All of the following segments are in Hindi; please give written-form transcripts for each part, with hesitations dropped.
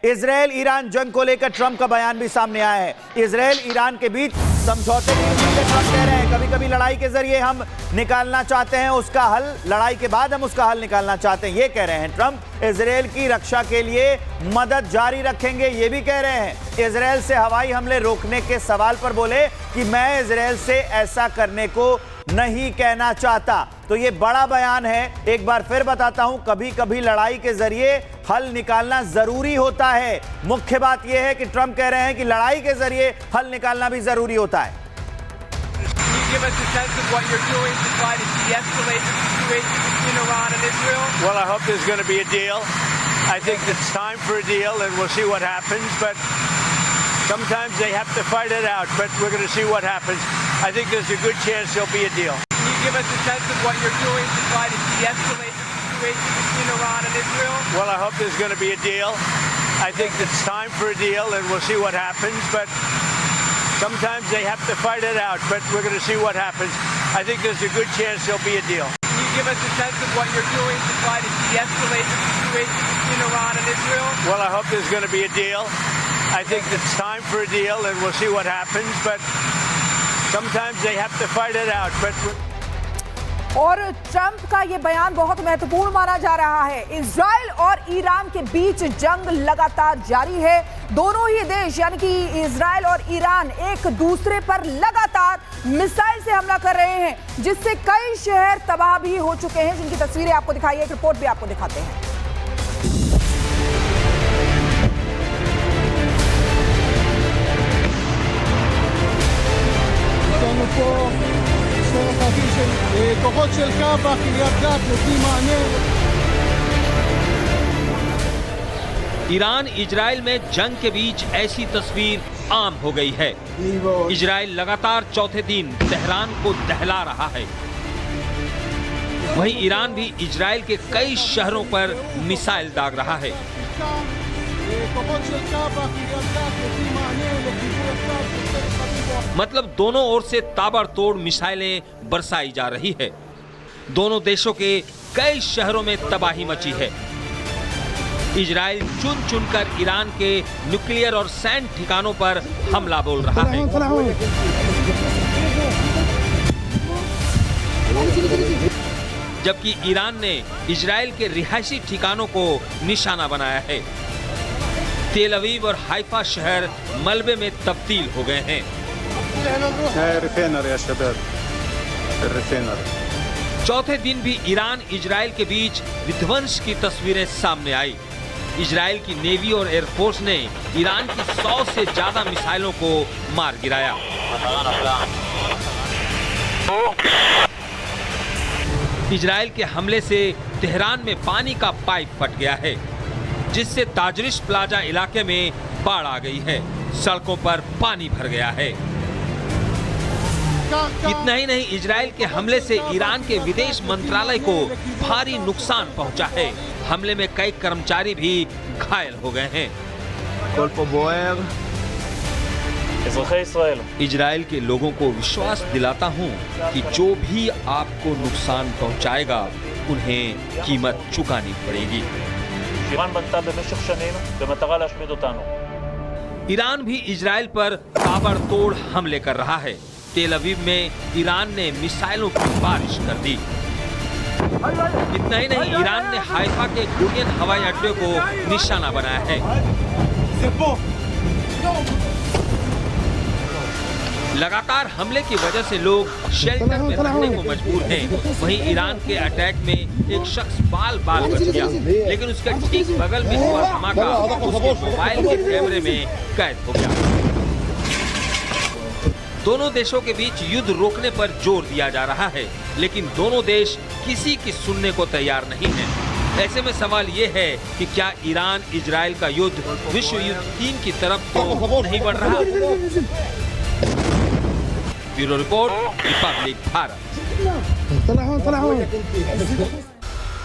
इजराइल ईरान जंग को लेकर ट्रंप का बयान भी सामने आया है। इजराइल ईरान के बीच समझौते की उम्मीद है। ट्रंप कह रहे हैं कभी कभी लड़ाई के जरिए हम निकालना चाहते हैं उसका हल, लड़ाई के बाद हम उसका हल निकालना चाहते हैं, ये कह रहे हैं ट्रंप। इजराइल की रक्षा के लिए मदद जारी रखेंगे, ये भी कह रहे हैं। इजराइल से हवाई हमले रोकने के सवाल पर बोले कि मैं इजराइल से ऐसा करने को नहीं कहना चाहता। तो ये बड़ा बयान है। एक बार फिर बताता हूं, कभी कभी लड़ाई के जरिए हल निकालना जरूरी होता है। मुख्य बात यह है कि ट्रंप कह रहे हैं कि लड़ाई के जरिए हल निकालना भी जरूरी होता है। Well, I hope there's going to be a deal. I think it's time for a deal, and we'll see what happens. But sometimes they have to fight it out. But we're going to see what happens. I think there's a good chance there'll be a deal. Can you give us a sense of what you're doing to try to de-escalate the situation between Iran and Israel? Well, I hope there's going to be a deal. I think it's time for a deal, and we'll see what happens. But sometimes they have to fight it out. But we're going to see what happens. I think there's a good chance there'll be a deal. Can you give us a sense of what you're doing to try to de-escalate the situation between Iran and Israel? Well, I hope there's going to be a deal. I think it's time for a deal, and we'll see what happens. But sometimes they have to fight it out. But और ट्रंप का ये बयान बहुत महत्वपूर्ण माना जा रहा है। इजराइल और ईरान के बीच जंग लगातार जारी है। दोनों ही देश यानी कि इजराइल और ईरान एक दूसरे पर लगातार मिसाइल से हमला कर रहे हैं, जिससे कई शहर तबाह भी हो चुके हैं, जिनकी तस्वीरें आपको दिखाई है। एक रिपोर्ट भी आपको दिखाते हैं। כוחות של קב"א, קריית גת, נותנים מענה। ईरान इजराइल में जंग के बीच ऐसी तस्वीर आम हो गई है। इजराइल लगातार चौथे दिन तेहरान को दहला रहा है। वहीं ईरान भी इजराइल के कई शहरों पर मिसाइल दाग रहा है। मतलब दोनों ओर से ताबड़तोड़ मिसाइलें बरसाई जा रही है। दोनों देशों के कई शहरों में तबाही मची है। इजराइल चुन चुनकर ईरान के न्यूक्लियर और सैन्य ठिकानों पर हमला बोल रहा है। जबकि ईरान ने इजराइल के रिहायशी ठिकानों को निशाना बनाया है। तेल अवीव और हाइफा शहर मलबे में तब्दील हो गए हैं। चौथे दिन भी ईरान इजराइल के बीच विध्वंस की तस्वीरें सामने आई। इजराइल की नेवी और एयरफोर्स ने ईरान की 100 से ज्यादा मिसाइलों को मार गिराया। इजराइल के हमले से तेहरान में पानी का पाइप फट गया है, जिससे ताजरिश प्लाजा इलाके में बाढ़ आ गई है। सड़कों पर पानी भर गया है। इतना ही नहीं, इजराइल के हमले से ईरान के विदेश मंत्रालय को भारी नुकसान पहुंचा है। हमले में कई कर्मचारी भी घायल हो गए हैं। इजराइल के लोगों को विश्वास दिलाता हूं कि जो भी आपको नुकसान पहुंचाएगा उन्हें कीमत चुकानी पड़ेगी। ईरान भी इजराइल पर ताबड़तोड़ हमले कर रहा है। तेल अवीव में ईरान ने मिसाइलों की बारिश कर दी। इतना ही नहीं, ईरान ने हाइफा के गुरियन हवाई अड्डे को निशाना बनाया है। लगातार हमले की वजह से लोग शेल्टर में रहने को मजबूर हैं। वहीं ईरान के अटैक में एक शख्स बाल बच गया, लेकिन उसके ठीक बगल में हुआ धमाका उसके मोबाइल के कैमरे में कैद हो गया। दोनों देशों के बीच युद्ध रोकने पर जोर दिया जा रहा है, लेकिन दोनों देश किसी की सुनने को तैयार नहीं है। ऐसे में सवाल ये है कि क्या ईरान इजराइल का युद्ध विश्व युद्ध 3 की तरफ तो नहीं बढ़ रहा? Bureau report, Republic Bharat.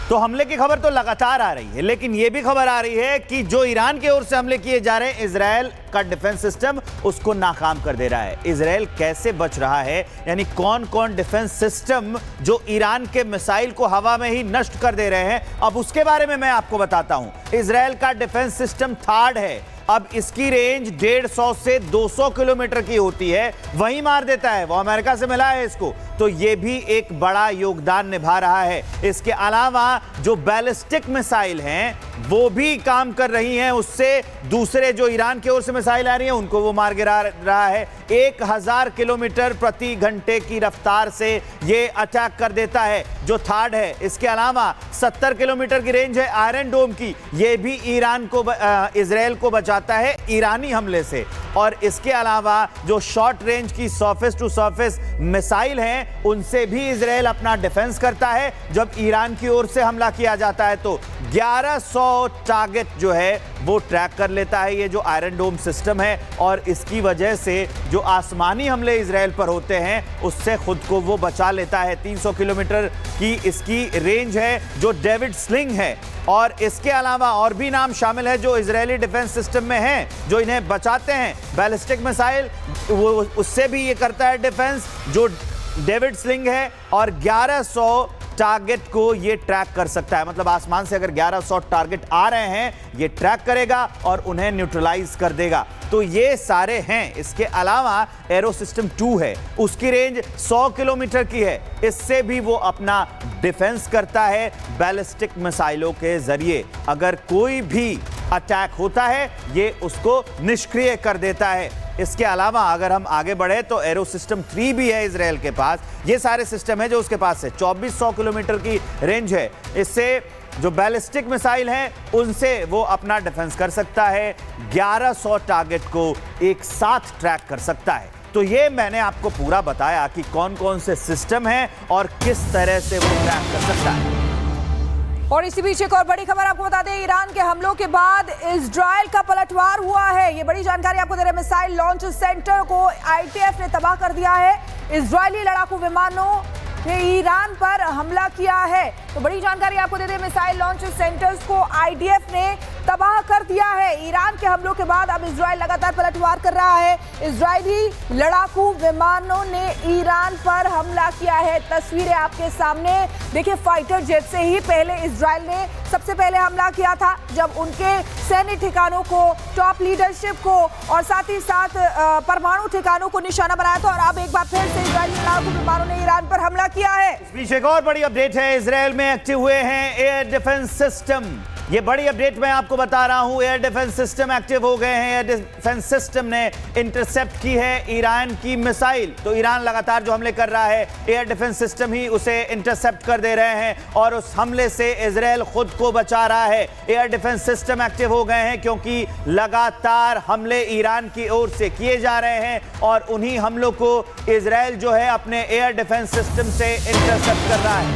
तो हमले की खबर तो लगातार आ रही है, लेकिन यह भी खबर आ रही है कि जो ईरान की ओर से हमले किए जा रहे हैं इजराइल का डिफेंस सिस्टम, उसको नाकाम कर दे रहा है। इजराइल कैसे बच रहा है, यानी कौन कौन डिफेंस सिस्टम जो ईरान के मिसाइल को हवा में ही नष्ट कर दे रहे हैं, अब उसके बारे में मैं आपको बताता हूं। इजराइल का डिफेंस सिस्टम थार्ड है। अब इसकी रेंज 150 से 200 किलोमीटर की होती है, वहीं मार देता है। वो अमेरिका से मिला है इसको, तो ये भी एक बड़ा योगदान निभा रहा है। इसके अलावा जो बैलिस्टिक मिसाइल हैं वो भी काम कर रही हैं, उससे दूसरे जो ईरान की ओर से मिसाइल आ रही हैं उनको वो मार गिरा रहा है। 1000 किलोमीटर प्रति घंटे की रफ्तार से ये अटैक कर देता है जो थार्ड है। इसके अलावा 70 किलोमीटर की रेंज है आयरन डोम की, ये भी ईरान को इजराइल को बचाता है ईरानी हमले से। और इसके अलावा जो शॉर्ट रेंज की सरफेस टू सरफेस मिसाइल हैं उनसे भी इजराइल अपना डिफेंस करता है। जब ईरान की ओर से हमला किया जाता है तो 1100 टारगेट जो है वो ट्रैक कर लेता है ये जो आयरन डोम सिस्टम है। और इसकी वजह से जो आसमानी हमले इजराइल पर होते हैं उससे खुद को वो बचा लेता है। 300 किलोमीटर की इसकी रेंज है जो डेविड स्लिंग है। और इसके अलावा और भी नाम शामिल है जो इजरायली डिफेंस सिस्टम में हैं जो इन्हें बचाते हैं। बैलिस्टिक मिसाइल वो उससे भी ये करता है डिफेंस जो डेविड स्लिंग है। और 1100 टारगेट को ये ट्रैक कर सकता है, मतलब आसमान से अगर 1100 टारगेट आ रहे हैं ये ट्रैक करेगा और उन्हें न्यूट्रलाइज कर देगा। तो ये सारे हैं। इसके अलावा एरो सिस्टम 2 है, उसकी रेंज 100 किलोमीटर की है, इससे भी वो अपना डिफेंस करता है बैलिस्टिक मिसाइलों के जरिए। अगर कोई भी अटैक होता है ये उसको निष्क्रिय कर देता है। इसके अलावा अगर हम आगे बढ़े तो एरो सिस्टम 3 भी है इजराइल के पास। ये सारे सिस्टम है जो उसके पास है। 2400 किलोमीटर की रेंज है, इससे जो बैलिस्टिक मिसाइल हैं उनसे वो अपना डिफेंस कर सकता है। 1100 टारगेट को एक साथ ट्रैक कर सकता है। तो ये मैंने आपको पूरा बताया कि कौन कौन से सिस्टम हैं और किस तरह से वो ट्रैक कर सकता है। और इसी बीच एक और बड़ी खबर आपको बता दें, ईरान के हमलों के बाद इजराइल का पलटवार हुआ है। ये बड़ी जानकारी आपको दे रहे हैं। मिसाइल लॉन्च सेंटर को आईडीएफ ने तबाह कर दिया है। इजरायली लड़ाकू विमानों ने ईरान पर हमला किया है। तो बड़ी जानकारी आपको दे दें, मिसाइल लॉन्च सेंटर्स को आईडीएफ ने तबाह कर दिया है। ईरान के हमलों के बाद अब इजराइल लगातार पलटवार कर रहा है। इजरायली लड़ाकू विमानों ने ईरान पर हमला किया है। तस्वीरें आपके सामने देखिए, फाइटर जेट से ही पहले इजराइल ने सबसे पहले हमला किया था जब उनके सैन्य ठिकानों को, टॉप लीडरशिप को और साथ ही साथ परमाणु ठिकानों को निशाना बनाया था। और अब एक बार फिर से इजरायली लड़ाकू विमानों ने ईरान पर हमला किया है। इस बीच एक और बड़ी अपडेट है, इजराइल में एक्टिव हुए हैं एयर डिफेंस सिस्टम। ये बड़ी अपडेट मैं आपको बता रहा हूं, एयर डिफेंस सिस्टम एक्टिव हो गए हैं। एयर डिफेंस सिस्टम ने इंटरसेप्ट की है ईरान की मिसाइल। तो ईरान लगातार जो हमले कर रहा है, एयर डिफेंस सिस्टम ही उसे इंटरसेप्ट कर दे रहे हैं और उस हमले से इजराइल खुद को बचा रहा है। एयर डिफेंस सिस्टम एक्टिव हो गए हैं क्योंकि लगातार हमले ईरान की ओर से किए जा रहे हैं और उन्हीं हमलों को इजराइल जो है अपने एयर डिफेंस सिस्टम से इंटरसेप्ट कर रहा है।